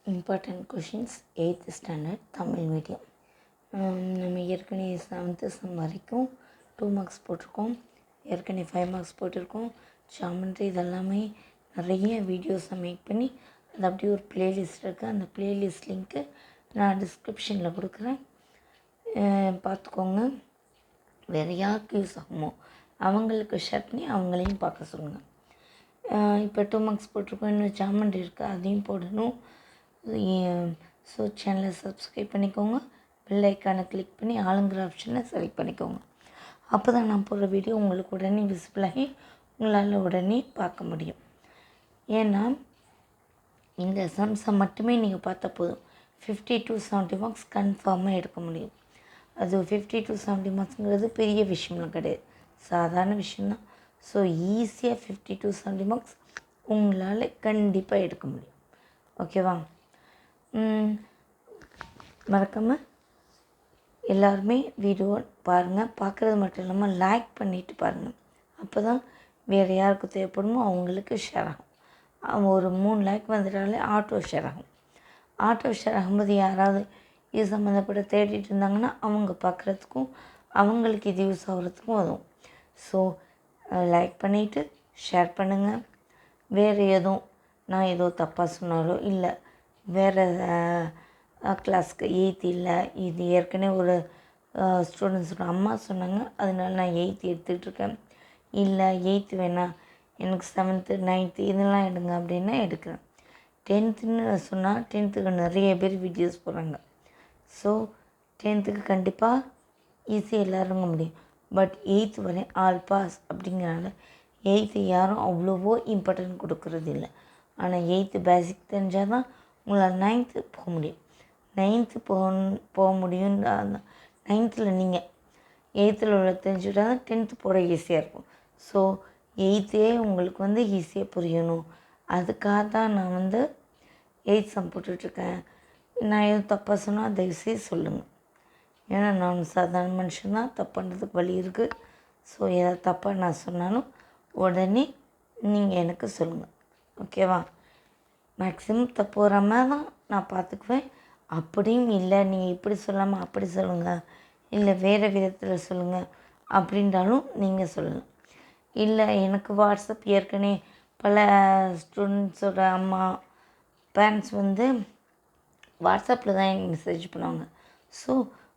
Important questions 8th standard Tamil medium. நம்ம ஏற்கனவே 7th some வரைக்கும் 2 மார்க்ஸ் போட்டிருக்கோம். ஏற்கனவே 5 மார்க்ஸ் போட்டிருக்கோம். ஜாமெண்ட்ரி இதெல்லாமே நிறைய வீடியோஸை மேக் பண்ணி அது அப்படியே ஒரு ப்ளேலிஸ்ட் இருக்குது. அந்த ப்ளேலிஸ்ட் லிங்க்கு நான் டிஸ்கிரிப்ஷனில் கொடுக்குறேன், பார்த்துக்கோங்க. வேறு யாருக்கு யூஸ் ஆகுமோ அவங்களுக்கு ஷேர் பண்ணி அவங்களையும் பார்க்க சொல்லுங்கள். இப்போ 2 மார்க்ஸ் போட்டிருக்கோம், இன்னும் ஜாமெண்ட்ரி இருக்குது, அதையும் போடணும். ஸோ சேனலை சப்ஸ்கிரைப் பண்ணிக்கோங்க, பெல் ஐக்கானை கிளிக் பண்ணி ஆளுங்கிற ஆப்ஷனை செலக்ட் பண்ணிக்கோங்க. அப்போ தான் நான் போடுற வீடியோ உங்களுக்கு உடனே விசிபிளாகி உங்களால் உடனே பார்க்க முடியும். ஏன்னா இந்த சம்ஸை மட்டுமே நீங்கள் பார்த்தா போதும், 50 to 70 மார்க்ஸ் கன்ஃபார்மாக எடுக்க முடியும். அது 50 to 70 மார்க்ஸுங்கிறது பெரிய விஷயம்லாம் கிடையாது, சாதாரண விஷயம்தான். ஸோ ஈஸியாக 50 to 70 மார்க்ஸ் உங்களால் கண்டிப்பாக எடுக்க முடியும். ஓகேவா? மறக்காமல் எல்லாருமே வீடியோ பாருங்கள். பார்க்குறது மட்டும் இல்லாமல் லைக் பண்ணிவிட்டு பாருங்கள். அப்போ தான் வேறு யாருக்கு தேவைப்படுமோ அவங்களுக்கு ஷேர் ஆகும். ஒரு 3 லைக் வந்துட்டாலே ஆட்டோ ஷேர் ஆகும். ஆட்டோ ஷேர் ஆகும்போது யாராவது இது சம்மந்தப்பட்ட தேடிட்டு இருந்தாங்கன்னா அவங்க பார்க்குறதுக்கும் அவங்களுக்கு இது யூஸ் ஆகிறதுக்கும் வரும். ஸோ லைக் பண்ணிவிட்டு ஷேர் பண்ணுங்கள். வேறு எதுவும் நான் ஏதோ தப்பாக சொன்னாலோ இல்லை வேறு கிளாஸ்க்கு 8th இல்லை, இது ஏற்கனவே ஒரு ஸ்டூடெண்ட்ஸோட அம்மா சொன்னாங்க, அதனால நான் 8th எடுத்துகிட்ருக்கேன், இல்லை 8th வேணாம் எனக்கு 7th 9th இதெல்லாம் எடுங்க அப்படின்னா எடுக்கிறேன். 10th சொன்னால் 10th நிறைய பேர் வீடியோஸ் போடுறாங்க. ஸோ 10th கண்டிப்பாக ஈஸியாக எல்லோரும் முடியும். பட் 8th வரை ஆல் பாஸ் அப்படிங்கிறனால 8th யாரும் அவ்வளோவோ இம்பார்ட்டன்ட் கொடுக்கறது இல்லை. ஆனால் 8th பேசிக் தெரிஞ்சால் தான் உங்களால் 9th போக முடியும். 9th போக முடியும். 9th நீங்கள் 8th உள்ள தெரிஞ்சுக்கிட்டா தான் 10th போட ஈஸியாக இருக்கும். ஸோ 8th உங்களுக்கு ஈஸியாக புரியணும், அதுக்காக தான் நான் 8th சம் போட்டுட்ருக்கேன். நான் எதுவும் தப்பாக சொன்னால் தயவுசெய்து சொல்லுங்கள். ஏன்னா நான் சாதாரண மனுஷன்தான், தப்பு பண்ணுறதுக்கு வழி இருக்குது. ஸோ ஏதாவது தப்பாக நான் சொன்னாலும் உடனே நீங்கள் எனக்கு சொல்லுங்கள். ஓகேவா? மேக்ஸிமம் தப்பு வராமல் தான் நான் பார்த்துக்குவேன். அப்படியும் இல்லை நீங்கள் இப்படி சொல்லாமல் அப்படி சொல்லுங்கள், இல்லை வேறு விதத்தில் சொல்லுங்கள் அப்படின்றாலும் நீங்கள் சொல்லுங்கள். இல்லை எனக்கு வாட்ஸ்அப் ஏற்கனவே பல ஸ்டூடெண்ட்ஸோட அம்மா பேரண்ட்ஸ் வாட்ஸ்அப்பில் தான் எனக்கு மெசேஜ் பண்ணுவாங்க. ஸோ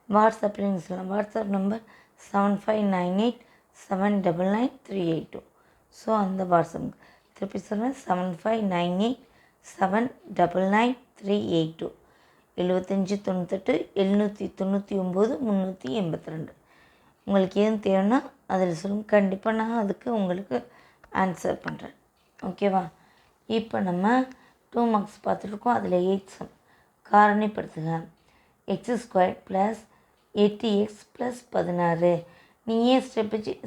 வாட்ஸ்அப்பில் நீங்கள் சொல்லலாம். WhatsApp number 7598799382. ஸோ அந்த வாட்ஸ்அப் திருப்பி சொல்கிறேன், 7598799382. 7598 799 382. உங்களுக்கு எதுவும் தேவைன்னா அதில் சொல்லுங்கள், கண்டிப்பாக நான் அதுக்கு உங்களுக்கு ஆன்சர் பண்ணுறேன். ஓகேவா? இப்போ நம்ம 2 மார்க்ஸ் பார்த்துட்ருக்கோம். அதில் 8th சம் காரணிப்படுத்துக. x² + 8x + 16. நீங்கள் ஏன்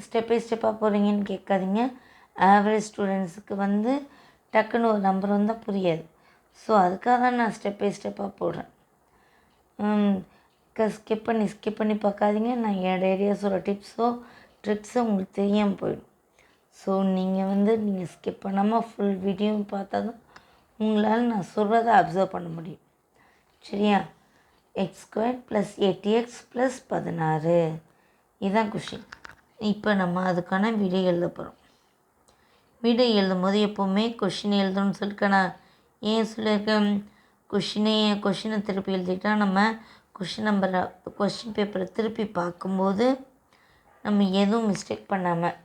ஸ்டெப் பை ஸ்டெப்பாக போகிறீங்கன்னு கேட்காதீங்க. ஆவரேஜ் ஸ்டூடெண்ட்ஸுக்கு டக்குன்னு ஒரு நம்பர் வந்தால் புரியாது. ஸோ அதுக்காக தான் நான் ஸ்டெப் பை ஸ்டெப்பாக போடுறேன். ஸ்கிப் பண்ணி பார்க்காதீங்க. நான் என்னோடய ஏரியாஸோட டிப்ஸோ ட்ரிக்ஸோ உங்களுக்கு தெரியாமல் போயிடும். ஸோ நீங்கள் ஸ்கிப் பண்ணாமல் ஃபுல் வீடியோவும் பார்த்தா தான் உங்களால் நான் சொல்கிறத அப்சர்வ் பண்ண முடியும். சரியா? x² + 8x + 16 இதுதான் கொஷின். இப்போ நம்ம அதுக்கான விடை எழுத போகிறோம். விடை எழுதும் போது எப்போவுமே கொஷின் எழுதணும்னு சொல்லிட்டு நான் ஏன் சொல்லியிருக்கேன், கொஷினை திருப்பி எழுதிட்டால் நம்ம கொஷின் பேப்பரை திருப்பி பார்க்கும்போது நம்ம எதுவும் மிஸ்டேக் பண்ணாமல்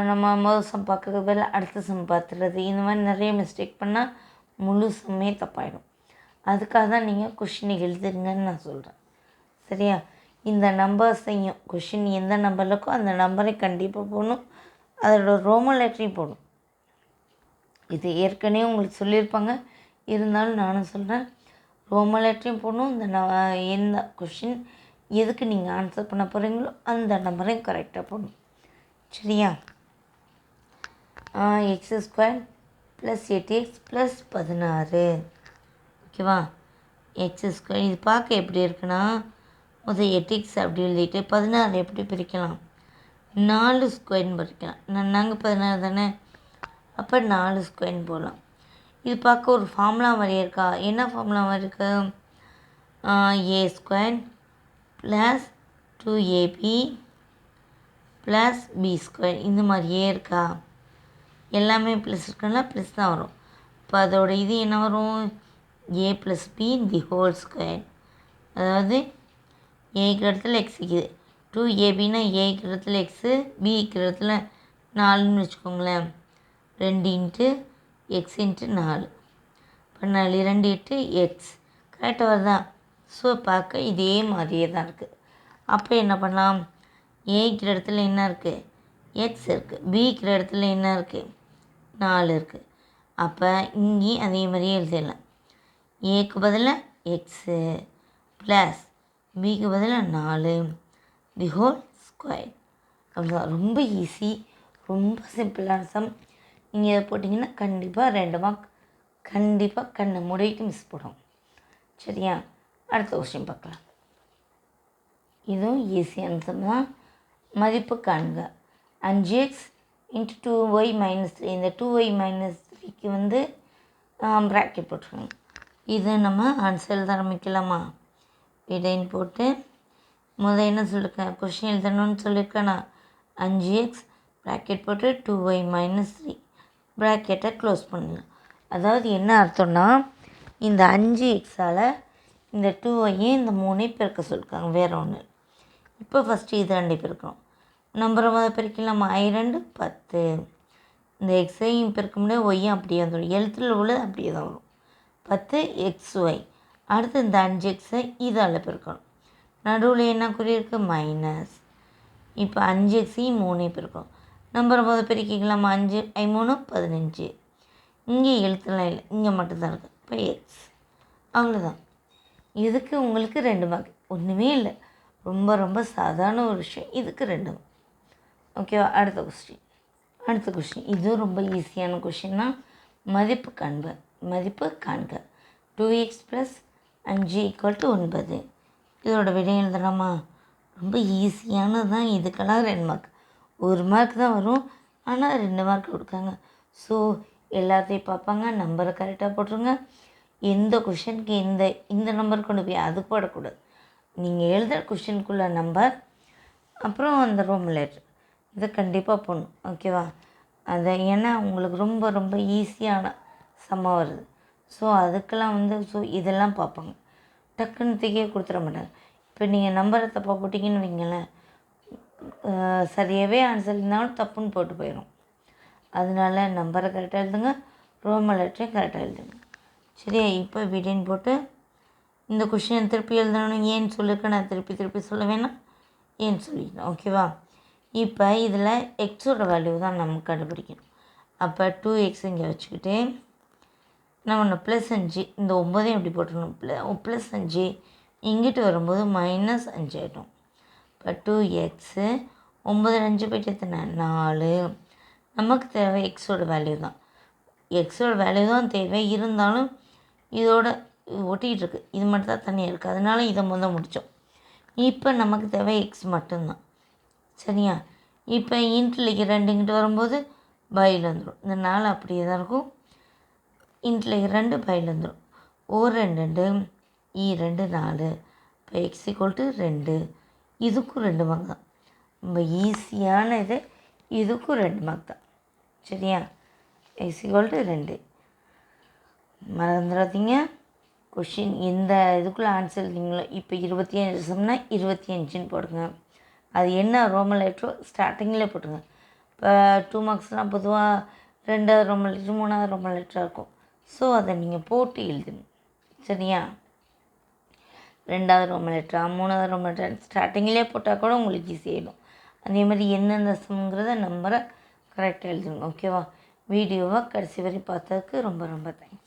நம்ம முதல் சம் பார்க்குறது பதில் அடுத்த சம் பார்த்துறது, இந்த மாதிரி நிறைய மிஸ்டேக் பண்ணால் முழு சம்மே தப்பாயிடும். அதுக்காக தான் நீங்கள் கொஷினை எழுதுங்கன்னு நான் சொல்கிறேன். சரியா? இந்த நம்பர்ஸையும் கொஷின் எந்த நம்பரில் இருக்கோ அந்த நம்பரை கண்டிப்பாக போடணும், அதோட ரோமன் லெட்டரையும் போடணும். இது ஏற்கனவே உங்களுக்கு சொல்லியிருப்பாங்க, இருந்தாலும் நானும் சொல்கிறேன், ரோமன் லெட்டரையும் போடணும். எந்த கொஷின் எதுக்கு நீங்கள் ஆன்சர் பண்ண போகிறீங்களோ அந்த நம்பரையும் கரெக்டாக போடணும். சரியா? x² + 8x + 16. ஓகேவா? x² இது பார்க்க எப்படி இருக்குன்னா, முதல் 8x அப்படி எழுதிட்டு 16 எப்படி பிரிக்கலாம், 4 ஸ்கொயர்னு பிரிக்கலாம். நாங்கள் 16 தானே, அப்போ 4 ஸ்கொயர்னு போடலாம். இது பார்க்க ஒரு ஃபார்முலா மாதிரியே இருக்கா? என்ன ஃபார்முலா மாதிரி இருக்கு? a² + 2ab + b² இந்த மாதிரியே இருக்கா? எல்லாமே ப்ளஸ் இருக்குன்னா ப்ளஸ் தான் வரும். இப்போ அதோட இது என்ன வரும்? a + b the whole square. அதாவது ஏக்கு இடத்துல எக்ஸ் இருக்குது, 2abனா ஏக்கு இடத்துல எக்ஸு, பிக்கு இடத்துல 4ன்னு வச்சுக்கோங்களேன். 2 × x × 4 14 2 8 எக்ஸ் கரெக்டாக வருதா? ஸோ பார்க்க இதே மாதிரியே தான் இருக்குது. அப்போ என்ன பண்ணலாம்? ஏக்கிற இடத்துல என்ன இருக்குது? எக்ஸ் இருக்குது. பிக்கிற இடத்துல என்ன இருக்குது? 4 இருக்குது. அப்போ இங்கேயும் அதே மாதிரியே எழுதிடலாம். ஏக்கு பதிலாக எக்ஸு ப்ளஸ் பிக்கு பதிலாக 4 தி ஹோல் ஸ்கொயர். அவ்வளோதான். ரொம்ப ஈஸி, ரொம்ப சிம்பிளான சம். நீங்கள் இதை போட்டிங்கன்னா கண்டிப்பாக 2 மார்க் கண்டிப்பாக கண்ணை மூடிட்டு மிஸ் போடும். சரியா? அடுத்த கொஸ்டின் பார்க்கலாம். இதுவும் ஈஸியான சம் தான். மதிப்பு காண்க. 5x × 2y - 3. இந்த 2y - 3க்கு வந்து ப்ராக்கெட் போட்டுருங்க. இது நம்ம ஆன்சர் எழுத ஆரம்பிக்கலாமா? விடைன்னு போட்டு என்ன சொல்லியிருக்கேன்? கொஷின் எழுதணும்னு சொல்லியிருக்கேன்னா 5x ப்ராக்கெட் போட்டு 2y - 3 ப்ராக்கெட்டை க்ளோஸ் பண்ணலாம். அதாவது என்ன அர்த்தம்னா, இந்த 5xஆல் இந்த 2y இந்த 3 பெருக்க சொல்லியிருக்காங்க, வேறு ஒன்று. இப்போ ஃபஸ்ட்டு இது 2 பெருக்கணும். நம்பரை பிரிக்கலாமா? I2 10. இந்த எக்ஸையும் பெருக்க முடியாது, ஒய்யும் அப்படியே வந்துடும். எழுத்துல உள்ளது அப்படியே தான் வரும். 10xy. அடுத்து இந்த 5xஐ இதால் பெருக்கணும். நடுவில் என்ன குறியிருக்கு? மைனஸ். இப்போ 5xையும் 3ஐயும் பெருக்கணும். நம்பரை பெருக்கிக்கலாமா? 5 I 3 15. இங்கே எழுத்துலாம் இல்லை, இங்கே மட்டும்தான் இருக்குது. இப்போ எக்ஸ். அவ்வளோதான். இதுக்கு உங்களுக்கு 2 மார்க். ஒன்றுமே இல்லை, ரொம்ப ரொம்ப சாதாரண ஒரு விஷயம். இதுக்கு 2 மார்க். ஓகேவா? அடுத்த கொஸ்டின் இதுவும் ரொம்ப ஈஸியான கொஸ்டின்னா, மதிப்பு காண்க. 2x + 5 = 9. இதோட விடை எழுதலாமா? ரொம்ப ஈஸியானது தான். இதுக்கெல்லாம் 2 மார்க். 1 மார்க் தான் வரும், ஆனால் 2 மார்க் கொடுக்காங்க. ஸோ எல்லாத்தையும் பார்ப்பாங்க. நம்பரை கரெக்டாக போட்டுருங்க. எந்த கொஷனுக்கு இந்த நம்பர் கொண்டு போய் அது போடக்கூடாது. நீங்கள் எழுதுகிற கொஷினுக்குள்ள நம்பர், அப்புறம் அந்த ரோமன் லெட்டர், இதை கண்டிப்பாக போடணும். ஓகேவா? அதை ஏன்னா உங்களுக்கு ரொம்ப ரொம்ப ஈஸியான சம்மாக வருது. ஸோ அதுக்கெல்லாம் இதெல்லாம் பார்ப்பாங்க. டக்குன்னு தூக்கியே கொடுத்துட மாட்டாங்க. இப்போ நீங்கள் நம்பரை தப்பாக போட்டிங்கன்னு வைங்களேன், சரியாகவே ஆன்சர் இருந்தாலும் தப்புன்னு போட்டு போயிடும். அதனால நம்பரை கரெக்டாக எழுதுங்க, ரோமன் லெட்டரையும் கரெக்டாக எழுதுங்க. சரியா? இப்போ விடைன்னு போட்டு இந்த கொஷினை திருப்பி எழுதணும். ஏன்னு சொல்லியிருக்க, நான் திருப்பி சொல்ல வேணாம், ஏன்னு சொல்லிக்கணும். ஓகேவா? இப்போ இதில் எக்ஸோட வேல்யூ தான் நம்ம கண்டுபிடிக்கணும். அப்போ 2x இங்கே வச்சுக்கிட்டு நம்ம +5 இந்த 9ஐயும் எப்படி போட்டுருணும்? +5 இங்கிட்டு வரும்போது -5 ஆகிடும். இப்போ 2x 9 5 போய்ட்டு எத்தனை? 4. நமக்கு தேவை எக்ஸோட வேல்யூ தான். எக்ஸோட வேல்யூ தான் தேவை. இருந்தாலும் இதோட ஒட்டிகிட்டு இருக்குது, இது மட்டும் தான் தனியாக இருக்குது. அதனால இதை முடித்தோம். இப்போ நமக்கு தேவை எக்ஸ் மட்டும்தான். சரியா? இப்போ இன்ட்டில் 2 இங்கிட்டு வரும்போது பையில் வந்துடும். இந்த 4 அப்படியே தான் இருக்கும். இன்ட்டில் 2 பையில் வந்துடும். 1 2 2 4. இப்போ x = 2. இதுக்கும் 2 மார்க் தான். ரொம்ப ஈஸியான இது. இதுக்கும் 2 மார்க் தான். சரியா? x = 2. மறந்துடாதீங்க. கொஷின் எந்த இதுக்குள்ளே ஆன்சர் எழுதிங்களோ, இப்போ 25 சொன்னால் 25ன்னு போடுங்க. அது என்ன ரோமன் லெட்டரோ ஸ்டார்டிங்கில் போட்டுருங்க. இப்போ 2 மார்க்ஸ்னால் பொதுவாக 2வது ரோமன் லெட்டர் 3வது ரோமன் லெட்டராக இருக்கும். ஸோ அதை நீங்கள் போட்டு எழுதணும். சரியா? 2வது ரோமன் லெட்டரா 3வது ரோமன் லெட்டர் ஸ்டார்டிங்கிலே போட்டால் கூட உங்களுக்கு ஈஸியாகிடும். அதே மாதிரி என்னென்ன சம்ங்கிறத நம்பரை கரெக்டாக எழுதணும். ஓகேவா? வீடியோவை கடைசி வரை பார்த்ததுக்கு ரொம்ப ரொம்ப தேங்க்ஸ்.